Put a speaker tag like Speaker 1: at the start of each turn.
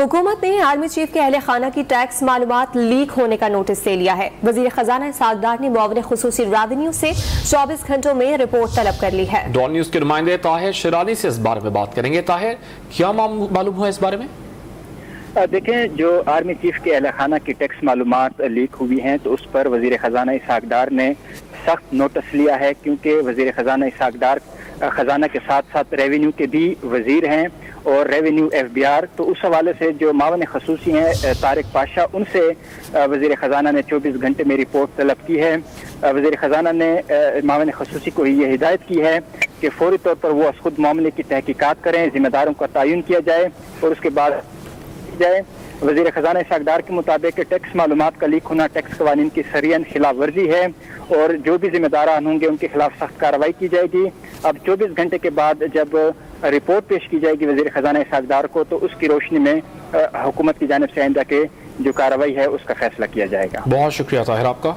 Speaker 1: हुकूमत ने army chief के अहले खाना की टैक्स मालूमात लीक होने का नोटिस ले लिया है। वजीर खजाना इसहाक ने मुआविन खुसूसी रेवेन्यू से 24 घंटों में रिपोर्ट तलब कर ली है।
Speaker 2: डॉन न्यूज के नुमाइंदे ताहिर शिरानी से इस बारे में बात करेंगे। ताहिर, क्या मालूम हुआ इस बारे में?
Speaker 3: देखें, जो आर्मी चीफ के अहले खाना की टैक्स मालूमात लीक हुई हैं तो उस पर वजीर खजाना इसहाक डार ने सख्त नोटिस लिया है, क्योंकि वजीर खजाना इसहाक डार खजाना के साथ साथ रेवेन्यू के भी वजीर हैं और रेवेन्यू FBI, तो उस हवाले से जो मावन खसूसी हैं तारिक पाशा, उनसे वजीर खजाना ने 24 घंटे में रिपोर्ट तलब की है। वजीर खजाना ने मावन खसूसी को ये हिदायत की है कि फौरी तौर पर वो खुद मामले की तहकीकात करें, जिम्मेदारों का तयन किया जाए और उसके बाद जाए। वजीर खजाना इसहाक डार के मुताबिक टैक्स मालूमात का लीक होना टैक्स कवानीन की सरियन खिलाफ वर्जी है और जो भी जिम्मेदारान होंगे उनके खिलाफ सख्त कार्रवाई की जाएगी। अब 24 घंटे के बाद जब रिपोर्ट पेश की जाएगी वजीर खजाना इसहाक डार को, तो उसकी रोशनी में हुकूमत की जानिब से आइंदा के जो कार्रवाई है उसका फैसला किया जाएगा।
Speaker 2: बहुत शुक्रिया ताहिर आपका।